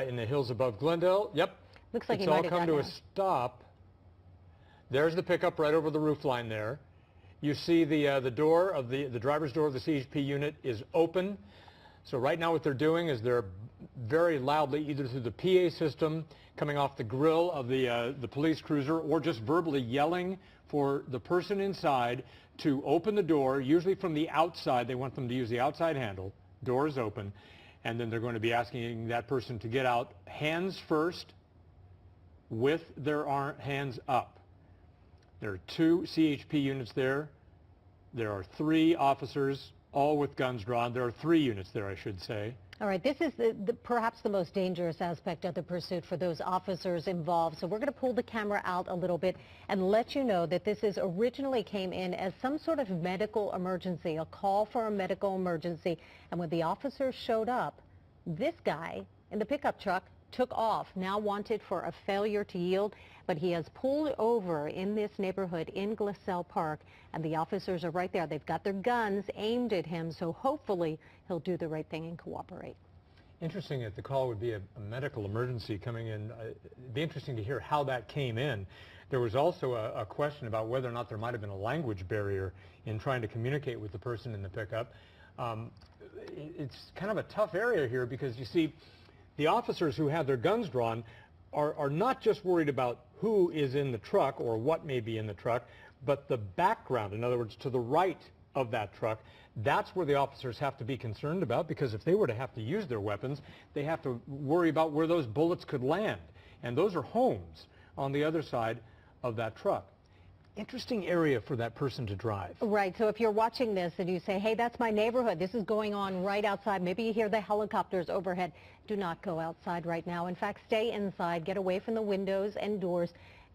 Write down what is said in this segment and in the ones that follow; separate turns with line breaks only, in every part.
in the hills above Glendale. Yep.
Looks like
it's all come to a stop. There's the pickup right over the roof line there. You see the door of the driver's door of the CHP unit is open. So right now what they're doing is they're very loudly, either through the PA system coming off the grill of the police cruiser, or just verbally yelling for the person inside to open the door, usually from the outside. They want them to use the outside handle. Door is open. And then they're going to be asking that person to get out hands first with their hands up. There are 2 CHP units there. There are 3 officers, all with guns drawn. There are 3 units there, I should say.
All right, this is perhaps the most dangerous aspect of the pursuit for those officers involved. So we're going to pull the camera out a little bit and let you know that this originally came in as some sort of medical emergency, a call for a medical emergency. And when the officers showed up, this guy in the pickup truck took off, now wanted for a failure to yield, but he has pulled over in this neighborhood in Glendale Park, and the officers are right there. They've got their guns aimed at him, so hopefully he'll do the right thing and cooperate.
Interesting that the call would be a medical emergency coming in. It'd be interesting to hear how that came in. There was also a question about whether or not there might have been a language barrier in trying to communicate with the person in the pickup. It's kind of a tough area here because you see, the officers who have their guns drawn are not just worried about who is in the truck or what may be in the truck, but the background, in other words, to the right of that truck. That's where the officers have to be concerned about, because if they were to have to use their weapons, they have to worry about where those bullets could land. And those are homes on the other side of that truck. Interesting area for that person to drive.
Right, so if you're watching this and you say, hey, that's my neighborhood, this is going on right outside, maybe you hear the helicopters overhead, do not go outside right now. In fact, stay inside, get away from the windows and doors.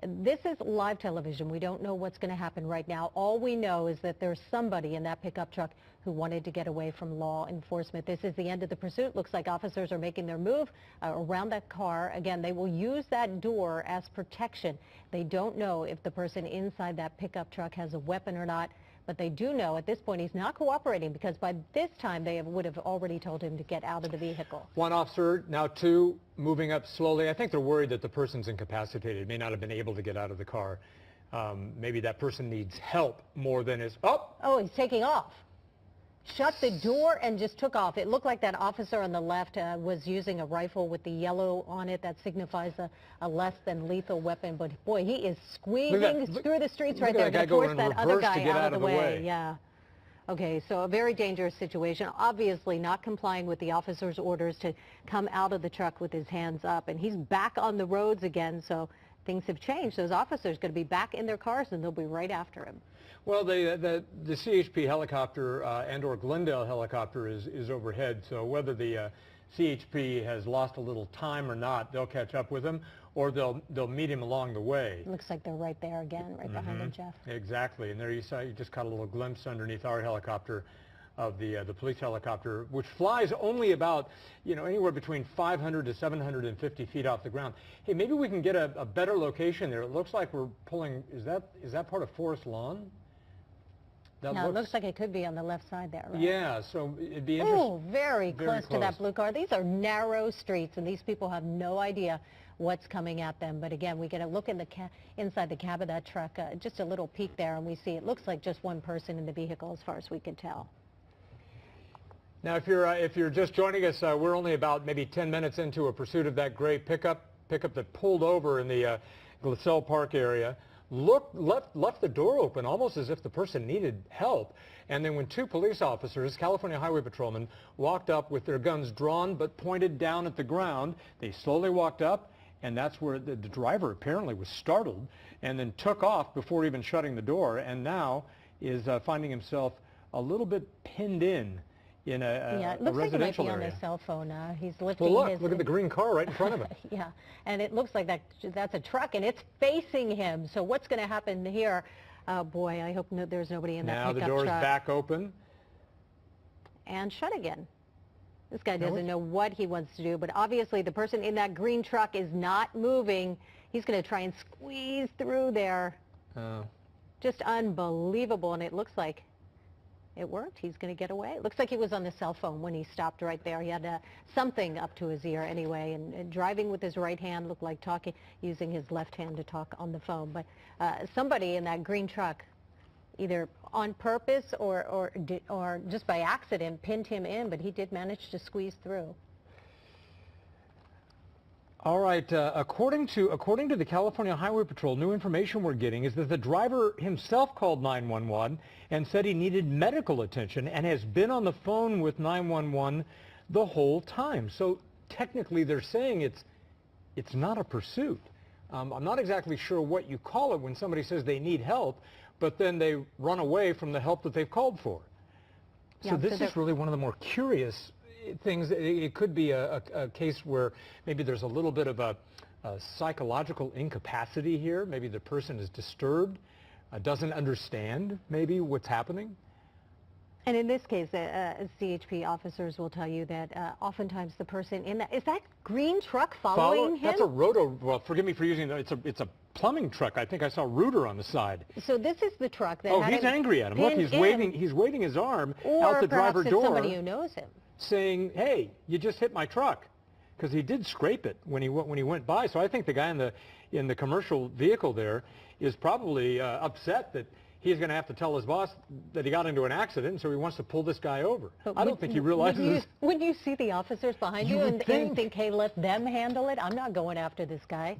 This is live television. We don't know what's going to happen right now. All we know is that there's somebody in that pickup truck who wanted to get away from law enforcement. This is the end of the pursuit. Looks like officers are making their move around that car. Again, they will use that door as protection. They don't know if the person inside that pickup truck has a weapon or not, but they do know at this point he's not cooperating, because by this time they would have already told him to get out of the vehicle.
1 officer, now 2 moving up slowly. I think they're worried that the person's incapacitated, may not have been able to get out of the car. Maybe that person needs help more than is...
Oh, he's taking off. Shut the door and just took off. It looked like that officer on the left was using a rifle with the yellow on it. That signifies a less than lethal weapon. But boy, he is squeezing through the streets right there to force that other guy out of the way. Yeah. Okay, so a very dangerous situation. Obviously not complying with the officer's orders to come out of the truck with his hands up. And he's back on the roads again, so things have changed. Those officers are going to be back in their cars and they'll be right after him.
Well, the CHP helicopter and or Glendale helicopter is overhead, so whether the CHP has lost a little time or not, they'll catch up with him, or they'll meet him along the way.
Looks like they're right there again, right behind him, Jeff.
Exactly, and there you just caught a little glimpse underneath our helicopter of the police helicopter, which flies only about, anywhere between 500 to 750 feet off the ground. Hey, maybe we can get a better location there. It looks like we're pulling, is that part of Forest Lawn?
No, it looks like it could be on the left side there, right?
Yeah, so it'd be interesting.
Oh, very close to that blue car. These are narrow streets, and these people have no idea what's coming at them. But again, we get a look in inside the cab of that truck, just a little peek there, and we see it looks like just one person in the vehicle as far as we can tell.
Now, if you're just joining us, we're only about maybe 10 minutes into a pursuit of that gray pickup that pulled over in the Glendale Park area. Left the door open, almost as if the person needed help. And then when 2 police officers, California Highway Patrolmen, walked up with their guns drawn but pointed down at the ground, they slowly walked up, and that's where the driver apparently was startled and then took off before even shutting the door, and now is finding himself a little bit pinned in a residential area.
Yeah, it looks like he might be on his cell phone. He's lifting
look at the green car right in front of him.
Yeah, and it looks like that's a truck, and it's facing him. So what's going to happen here? Boy, I hope there's nobody in that pickup truck.
Now the door's back open.
And shut again. This guy doesn't know what he wants to do, but obviously the person in that green truck is not moving. He's going to try and squeeze through there.
Oh.
Just unbelievable, and it looks like it worked. He's going to get away. It looks like he was on the cell phone when he stopped right there. He had something up to his ear anyway, and driving with his right hand, looked like talking, using his left hand to talk on the phone. But somebody in that green truck, either on purpose or just by accident, pinned him in, but he did manage to squeeze through.
All right, according to the California Highway Patrol, new information we're getting is that the driver himself called 911 and said he needed medical attention and has been on the phone with 911 the whole time. So technically they're saying it's not a pursuit. I'm not exactly sure what you call it when somebody says they need help, but then they run away from the help that they've called for. So
yeah,
this is really one of the more curious things. It could be a case where maybe there's a little bit of a psychological incapacity here. Maybe the person is disturbed, doesn't understand maybe what's happening.
And in this case, CHP officers will tell you that oftentimes the person in that, is that green truck following him?
That's a roto, well, forgive me for using it, it's a plumbing truck. I think I saw Reuter on the side.
So this is the truck that
had he's angry at him. Look, he's waving his arm out the driver door.
Or perhaps somebody who knows him,
saying, hey, you just hit my truck, because he did scrape it when he went by. So I think the guy in the commercial vehicle there is probably upset that he's going to have to tell his boss that he got into an accident, so he wants to pull this guy over. But I don't think he realizes.
Would you see the officers behind you and think, hey, let them handle it? I'm not going after this guy.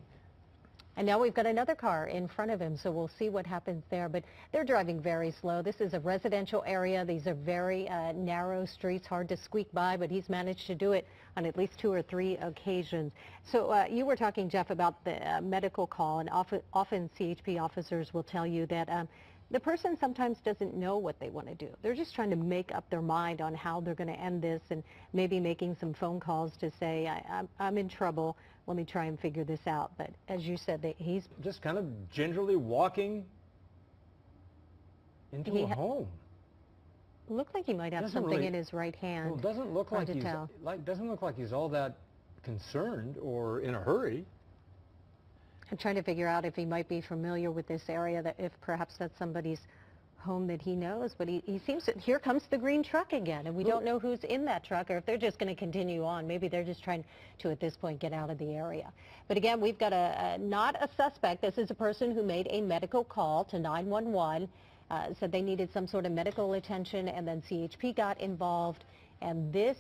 And now we've got another car in front of him, so we'll see what happens there. But they're driving very slow. This is a residential area. These are very narrow streets, hard to squeak by, but he's managed to do it on at least 2 or 3 occasions. So you were talking, Jeff, about the medical call, and often CHP officers will tell you that the person sometimes doesn't know what they want to do. They're just trying to make up their mind on how they're going to end this, and maybe making some phone calls to say, I'm in trouble. Let me try and figure this out. But as you said, that he's
just kind of gingerly walking into a home.
Looked like he might have something in his right hand.
Well, doesn't look like he's all that concerned or in a hurry.
I'm trying to figure out if he might be familiar with this area, that if perhaps that's somebody's home that he knows. But he seems to, here comes the green truck again, and we don't know who's in that truck, or if they're just going to continue on. Maybe they're just trying to, at this point, get out of the area. But again, we've got not a suspect. This is a person who made a medical call to 911, said they needed some sort of medical attention, and then CHP got involved. And this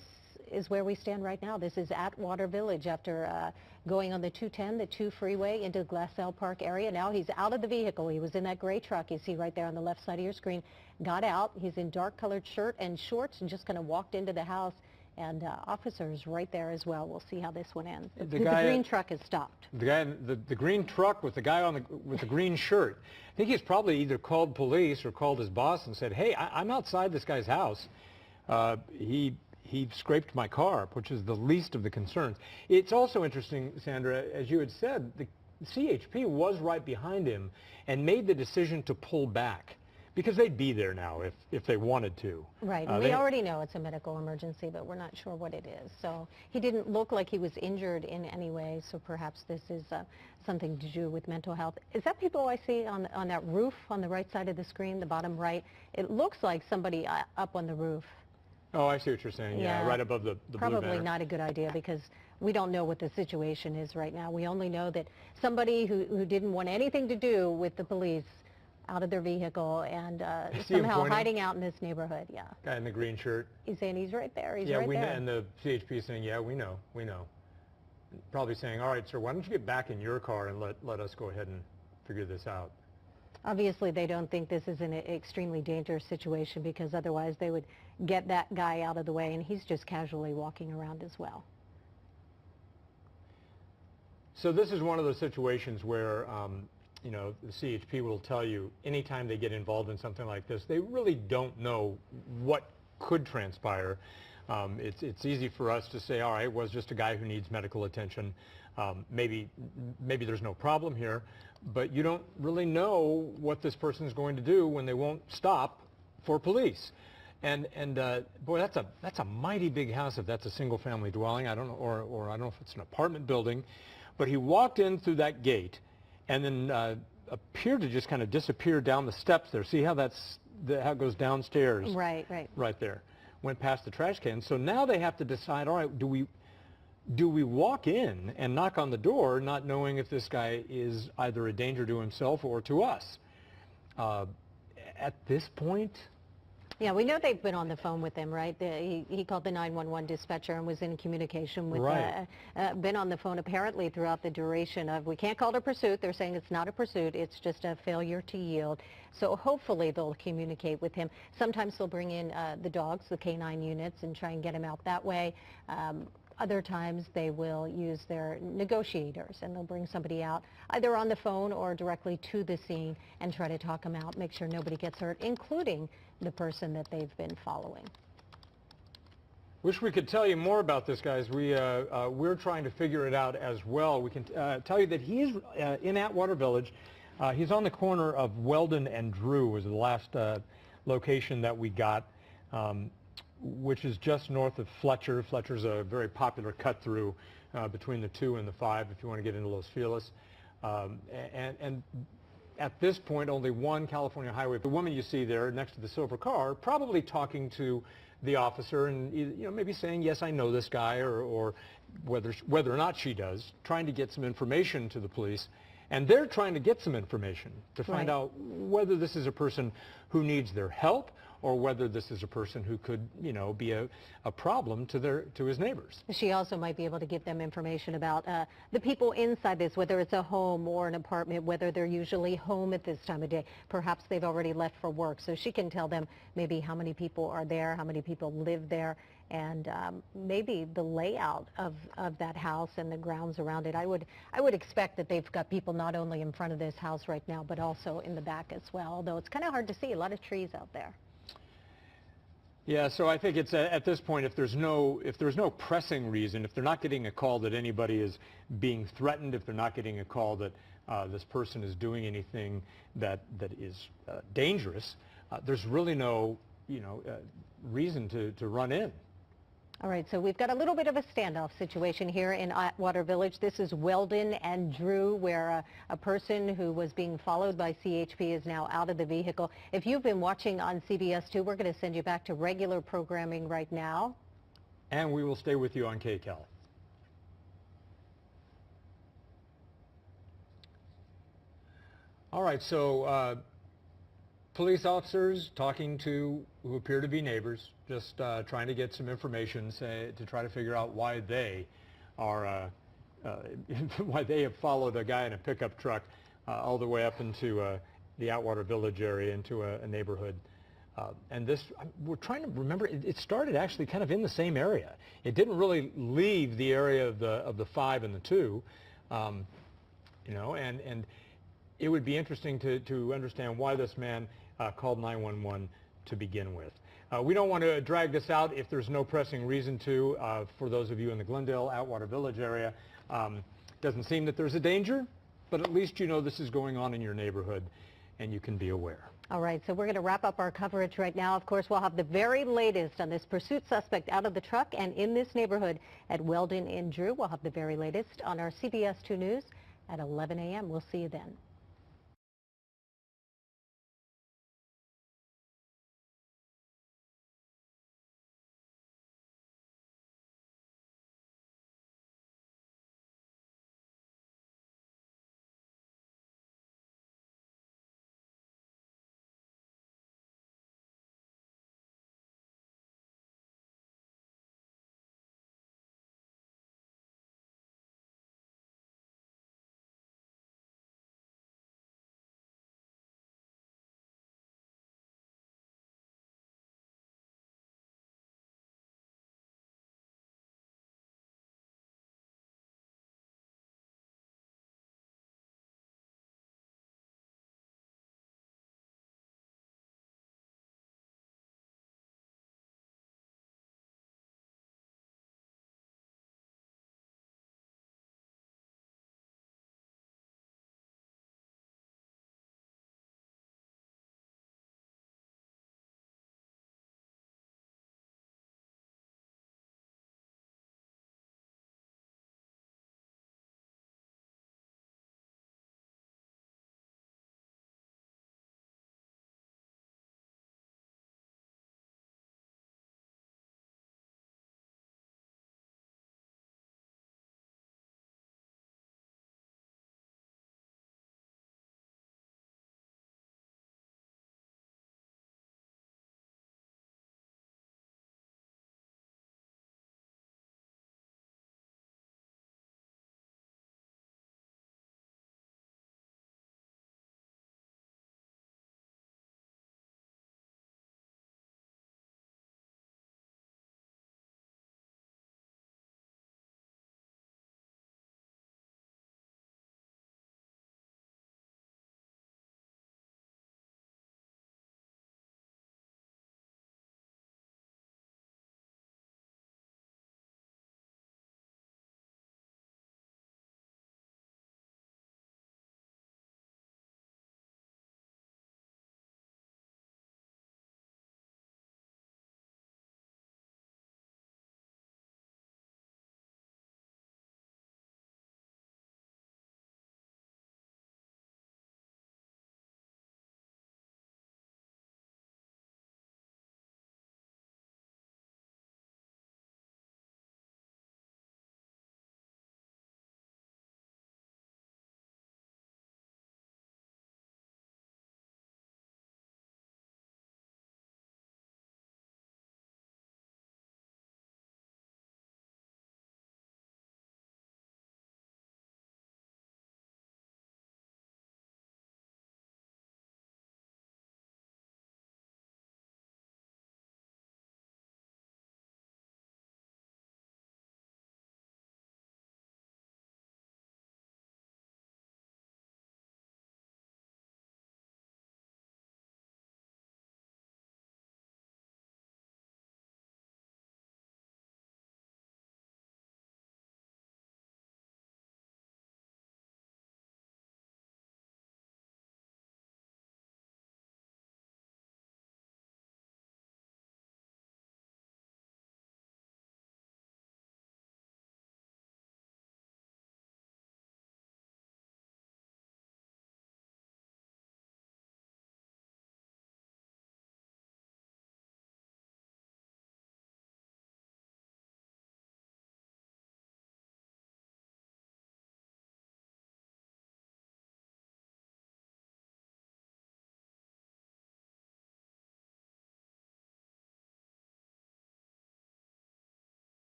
is where we stand right now. This is at Water Village after going on the 210, the 2 freeway into the Glassell Park area. Now he's out of the vehicle. He was in that gray truck you see right there on the left side of your screen. Got out. He's in dark colored shirt and shorts and just kind of walked into the house. And officers right there as well. We'll see how this one ends. The green truck has stopped.
The guy, the green truck with the guy with the green shirt. I think he's probably either called police or called his boss and said, hey, I'm outside this guy's house. He scraped my car up, which is the least of the concerns. It's also interesting, Sandra, as you had said, the CHP was right behind him and made the decision to pull back, because they'd be there now if they wanted to.
Right. We already know it's a medical emergency, but we're not sure what it is. So he didn't look like he was injured in any way, so perhaps this is something to do with mental health. Is that people I see on that roof on the right side of the screen, the bottom right? It looks like somebody up on the roof.
Oh, I see what you're saying. Yeah, right above the blue banner.
Probably not a good idea, because we don't know what the situation is right now. We only know that somebody who didn't want anything to do with the police out of their vehicle and somehow hiding out in this neighborhood. Yeah.
Guy in the green shirt.
He's saying he's right there. He's
right
there.
Yeah, and the CHP is saying, yeah, we know. Probably saying, all right, sir, why don't you get back in your car and let us go ahead and figure this out.
Obviously, they don't think this is an extremely dangerous situation, because otherwise they would get that guy out of the way, and he's just casually walking around as well.
So this is one of those situations where, the CHP will tell you anytime they get involved in something like this, they really don't know what could transpire. It's easy for us to say, all right, it was just a guy who needs medical attention. Maybe there's no problem here, but you don't really know what this person is going to do when they won't stop for police. And boy, that's a mighty big house if that's a single-family dwelling. I don't know, or I don't know if it's an apartment building, but he walked in through that gate and then appeared to just kind of disappear down the steps there. See how that's that goes downstairs.
Right, right.
Right there. Went past the trash can. So now they have to decide, all right, do we walk in and knock on the door not knowing if this guy is either a danger to himself or to us? At this point...
Yeah, we know they've been on the phone with him, right? He called the 911 dispatcher and was in communication with,
Right.
been on the phone apparently throughout the duration of, we can't call it a pursuit. They're saying it's not a pursuit. It's just a failure to yield. So hopefully they'll communicate with him. Sometimes they'll bring in the dogs, the canine units, and try and get him out that way. Other times they will use their negotiators and they'll bring somebody out either on the phone or directly to the scene and try to talk them out, make sure nobody gets hurt, including the person that they've been following.
Wish we could tell you more about this, guys. We're trying to figure it out as well. We can tell you that he's in Atwater Village. He's on the corner of Weldon and Drew was the last location that we got. Which is just north of Fletcher. Fletcher's a very popular cut-through between the 2 and the 5 if you want to get into Los Feliz. And at this point, only one California highway. The woman you see there next to the silver car probably talking to the officer and maybe saying, yes, I know this guy, or whether or not she does, trying to get some information to the police. And they're trying to get some information to find out whether this is a person who needs their help or whether this is a person who could, be a problem to his neighbors.
She also might be able to give them information about the people inside this, whether it's a home or an apartment, whether they're usually home at this time of day. Perhaps they've already left for work, so she can tell them maybe how many people are there, how many people live there, and maybe the layout of that house and the grounds around it. I would expect that they've got people not only in front of this house right now, but also in the back as well, although it's kind of hard to see, a lot of trees out there.
Yeah, so I think it's at this point, if there's no pressing reason, if they're not getting a call that anybody is being threatened, if they're not getting a call that this person is doing anything that is dangerous, there's really no reason to run in.
All right, so we've got a little bit of a standoff situation here in Atwater Village. This is Weldon and Drew, where a person who was being followed by CHP is now out of the vehicle. If you've been watching on CBS 2, we're going to send you back to regular programming right now.
And we will stay with you on KCAL. All right, so police officers talking to who appear to be neighbors, just trying to get some information, to try to figure out why they are, why they have followed a guy in a pickup truck all the way up into the Atwater Village area, into a neighborhood. And this, we're trying to remember, it started actually kind of in the same area. It didn't really leave the area of the 5 and the 2, and it would be interesting to understand why this man called 911 to begin with. We don't want to drag this out if there's no pressing reason to. For those of you in the Glendale, Atwater Village area, doesn't seem that there's a danger, but at least you know this is going on in your neighborhood and you can be aware.
All right, so we're going to wrap up our coverage right now. Of course, we'll have the very latest on this pursuit suspect out of the truck and in this neighborhood at Weldon and Drew. We'll have the very latest on our CBS 2 News at 11 a.m. We'll see you then.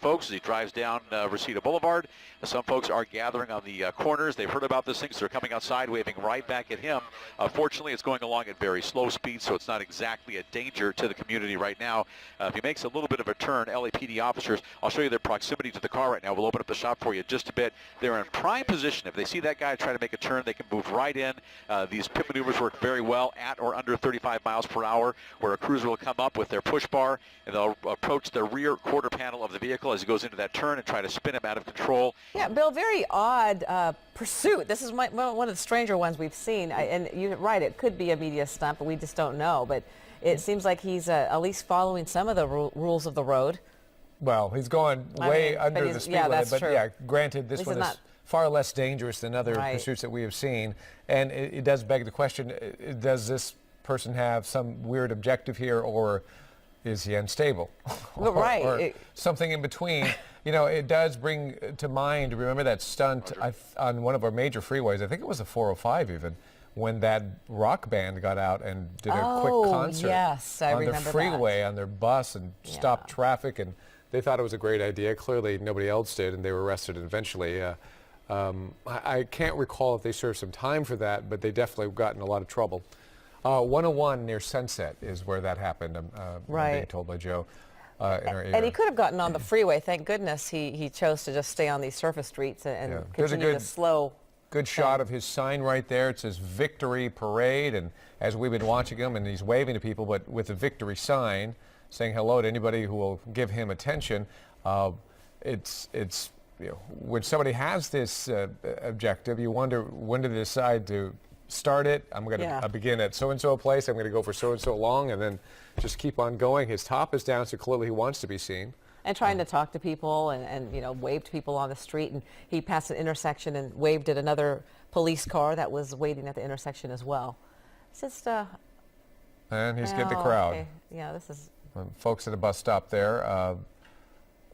folks as he drives down Reseda Boulevard. Some folks are gathering on the corners. They've heard about this thing, so they're coming outside, waving right back at him. Fortunately, it's going along at very slow speed, so it's not exactly a danger to the community right now. If he makes a little bit of a turn, LAPD officers, I'll show you their proximity to the car right now. We'll open up the shot for you just a bit. They're in prime position. If they see that guy try to make a turn, they can move right in. These pit maneuvers work very well at or under 35 miles per hour, where a cruiser will come up with their push bar, and they'll approach the rear quarter panel of the vehicle as he goes into that turn and try to spin him out of control.
Yeah, Bill, very odd pursuit. This is one of the stranger ones we've seen. And you're right, it could be a media stunt, but we just don't know. But it seems like he's at least following some of the rules of the road.
Well, he's going way under the speed limit, but
true.
yeah, granted, this one is far less dangerous than other pursuits that we have seen. And it does beg the question, does this person have some weird objective here, or is he unstable? or something in between. You know, it does bring to mind, remember that stunt on one of our major freeways, I think it was the 405 even, when that rock band got out and did a quick concert on the freeway, on their bus, and stopped traffic, and they thought it was a great idea. Clearly nobody else did, and they were arrested eventually. I can't recall if they served some time for that, but they definitely got in a lot of trouble. 101 near Sunset is where that happened, I'm being told by Joe. In our ear.
And he could have gotten on the freeway. Thank goodness he chose to just stay on these surface streets and continue the slow.
Good shot of his sign right there. It says Victory Parade, and as we've been watching him, and he's waving to people, but with a victory sign, saying hello to anybody who will give him attention. It's you know, when somebody has this objective, you wonder when do they decide to start it. I'm going to begin at so-and-so place. I'm going to go for so-and-so long, and then just keep on going. His top is down, so clearly he wants to be seen.
And trying to talk to people and you know, wave to people on the street. And he passed an intersection and waved at another police car that was waiting at the intersection as well. It's just
and he's getting the crowd.
Okay. Yeah, this is
folks at a bus stop there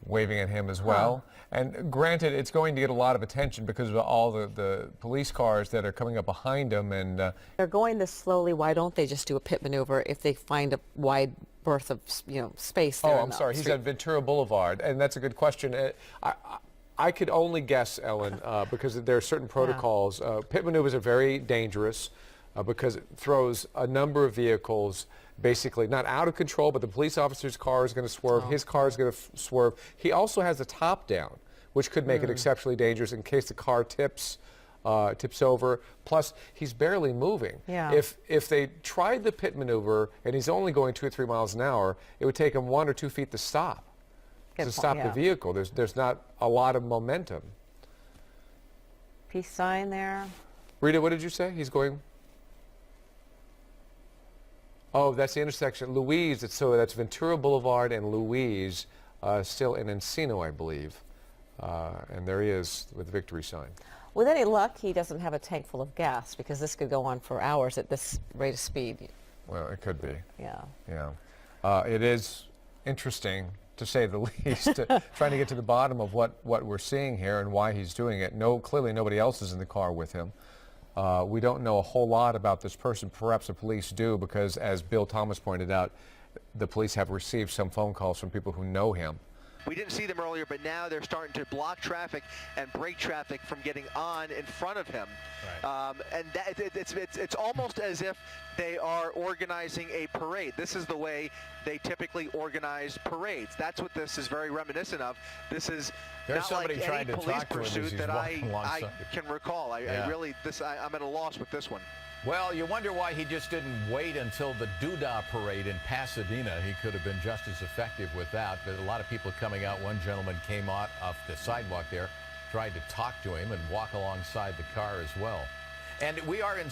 waving at him as well. And granted, it's going to get a lot of attention because of all the police cars that are coming up behind him. And
they're going this slowly. Why don't they just do a pit maneuver if they find a wide berth of space there?
Oh, I'm sorry. He's at Ventura Boulevard, and that's a good question. I could only guess, Ellen, because there are certain protocols. Pit maneuvers are very dangerous because it throws a number of vehicles basically not out of control, but the police officer's car is going to swerve, his car is going to swerve. He also has the top down, which could make it exceptionally dangerous in case the car tips over. Plus, he's barely moving.
Yeah.
If they tried the pit maneuver and he's only going 2 or 3 miles an hour, it would take him 1 or 2 feet to stop. The vehicle. There's not a lot of momentum.
Peace sign there.
Rita, what did you say? He's going. Oh, that's the intersection. Louise, so that's Ventura Boulevard and Louise, still in Encino, I believe. And there he is with the victory sign.
With any luck, he doesn't have a tank full of gas, because this could go on for hours at this rate of speed.
Well, it could be.
Yeah.
Yeah. It is interesting, to say the least, trying to get to the bottom of what we're seeing here and why he's doing it. Clearly nobody else is in the car with him. We don't know a whole lot about this person. Perhaps the police do, because as Bill Thomas pointed out, the police have received some phone calls from people who know him.
We didn't see them earlier, but now they're starting to block traffic and break traffic from getting on in front of him. Right. And it's almost as if they are organizing a parade. This is the way they typically organize parades. That's what this is very reminiscent of. This is not like any police pursuit that I can recall. I'm at a loss with this one.
Well, you wonder why he just didn't wait until the Doodah parade in Pasadena. He could have been just as effective with that. But a lot of people coming out. One gentleman came out off the sidewalk there, tried to talk to him and walk alongside the car as well. And we are in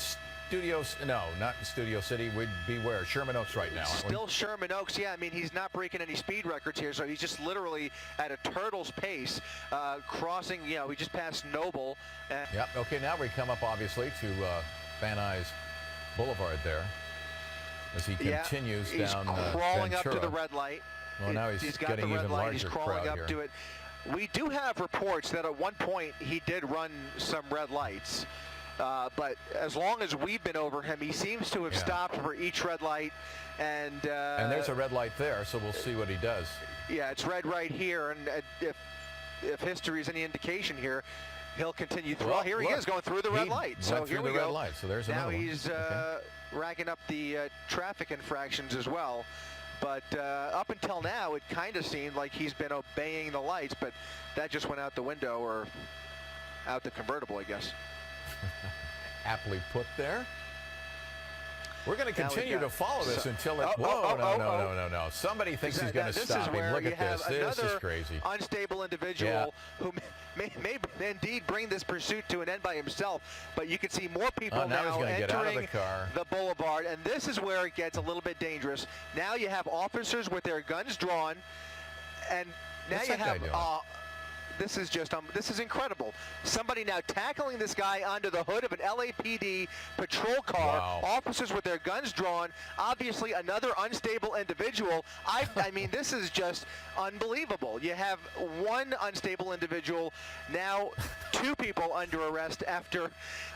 not in Studio City. We'd be where? Sherman Oaks right now.
Still Sherman Oaks, yeah. I mean, he's not breaking any speed records here, so he's just literally at a turtle's pace, crossing, we just passed Noble.
Yep. Okay, now we come up, obviously, to Van Nuys Boulevard there as he continues down
crawling
Ventura.
up to the red light.
Well, now he's
got
getting
the red
even
light.
larger
He's crawling
crowd
up to it. We do have reports that at one point he did run some red lights. But as long as we've been over him, he seems to have stopped for each red light. And
there's a red light there, so we'll see what he does.
Yeah, it's red right here, and if history is any indication here, he'll continue through. Well, here he is going through the red light. So here we go.
Red light, so there's
now
another
he's racking up the traffic infractions as well. But up until now, it kind of seemed like he's been obeying the lights, but that just went out the window, or out the convertible, I guess.
Aptly put there. We're going to continue to follow this until it... No. Somebody thinks he's going to stop him. Look at this. This is crazy.
Unstable individual who may indeed bring this pursuit to an end by himself, but you can see more people now entering the boulevard, and this is where it gets a little bit dangerous. Now you have officers with their guns drawn, and now you have... This is just, this is incredible. Somebody now tackling this guy onto the hood of an LAPD patrol car.
Wow.
Officers with their guns drawn. Obviously another unstable individual. I mean, this is just unbelievable. You have one unstable individual, now 2 people under arrest after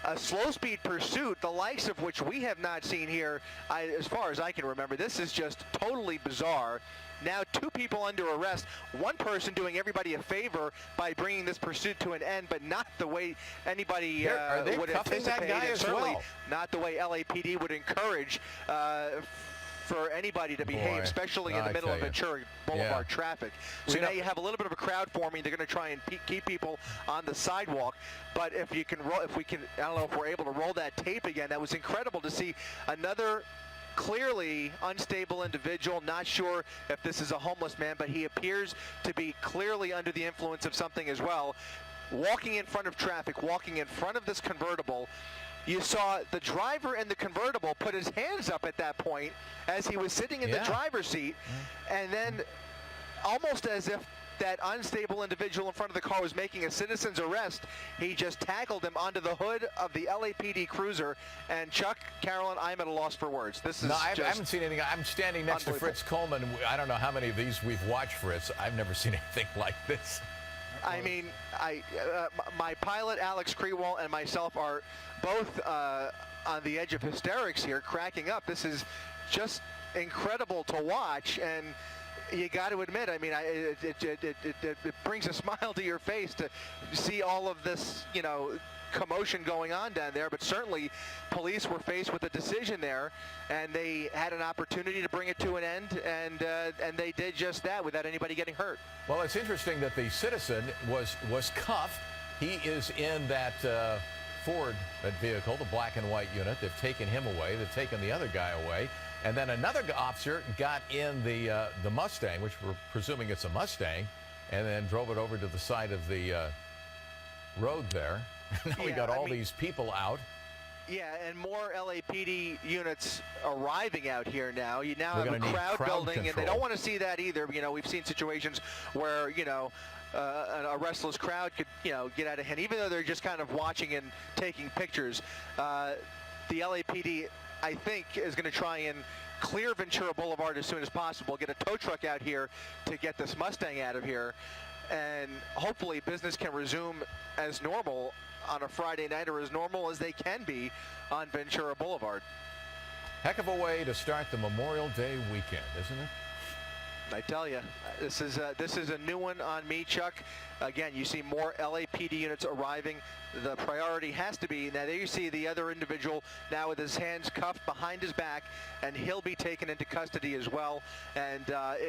a slow speed pursuit, the likes of which we have not seen here, as far as I can remember. This is just totally bizarre. Now 2 people under arrest, one person doing everybody a favor by bringing this pursuit to an end, but not the way anybody would anticipate, and certainly not the way LAPD would encourage for anybody to behave, especially in the middle of Ventura Boulevard traffic. So now you have a little bit of a crowd forming. They're going to try and keep people on the sidewalk. But if we can, I don't know if we're able to roll that tape again. That was incredible to see another clearly unstable individual. Not sure if this is a homeless man, but he appears to be clearly under the influence of something as well. Walking in front of traffic, walking in front of this convertible. You saw the driver in the convertible put his hands up at that point as he was sitting in the driver's seat, and then almost as if that unstable individual in front of the car was making a citizen's arrest, he just tackled him onto the hood of the LAPD cruiser. And Chuck, Carolyn, I'm at a loss for words. This is
I haven't seen anything. I'm standing next to Fritz Coleman. I don't know how many of these we've watched, Fritz. I've never seen anything like this.
I mean, my pilot, Alex Krewall, and myself are both on the edge of hysterics here, cracking up. This is just incredible to watch, and you got to admit, I mean, it brings a smile to your face to see all of this, you know, commotion going on down there. But certainly police were faced with a decision there, and they had an opportunity to bring it to an end, and they did just that without anybody getting hurt.
Well, it's interesting that the citizen was cuffed. He is in that Ford, that vehicle, the black and white unit. They've taken him away. They've taken the other guy away. And then another officer got in the Mustang, which we're presuming it's a Mustang, and then drove it over to the side of the road there. Now we got all these people out.
Yeah, and more LAPD units arriving out here now. You now have a crowd building, and they don't want to see that either. You know, we've seen situations where, you know, a restless crowd could, you know, get out of hand, even though they're just kind of watching and taking pictures. The LAPD, I think, is going to try and clear Ventura Boulevard as soon as possible, get a tow truck out here to get this Mustang out of here, and hopefully business can resume as normal on a Friday night, or as normal as they can be on Ventura Boulevard.
Heck of a way to start the Memorial Day weekend, isn't it?
I tell you, this is a new one on me, Chuck. Again, you see more LAPD units arriving. The priority has to be, now there you see the other individual now with his hands cuffed behind his back, and he'll be taken into custody as well. And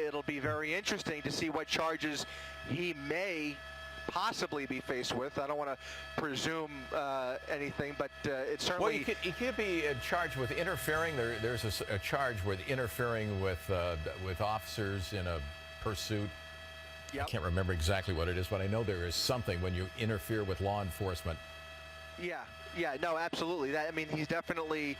it'll be very interesting to see what charges he may possibly be faced with. I don't want to presume anything, but it's certainly...
Well, he could be charged with interfering. There's a charge with interfering with officers in a pursuit. Yep. I can't remember exactly what it is, but I know there is something when you interfere with law enforcement. Yeah, no, absolutely. That, I mean, he's definitely,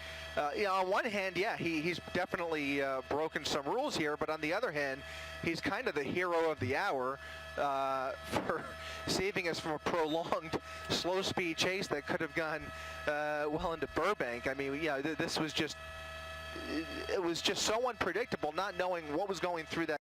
you know, on one hand, yeah, he's definitely broken some rules here, but on the other hand, he's kind of the hero of the hour for saving us from a prolonged slow-speed chase that could have gone well into Burbank. I mean, yeah, this was just, it was just so unpredictable, not knowing what was going through that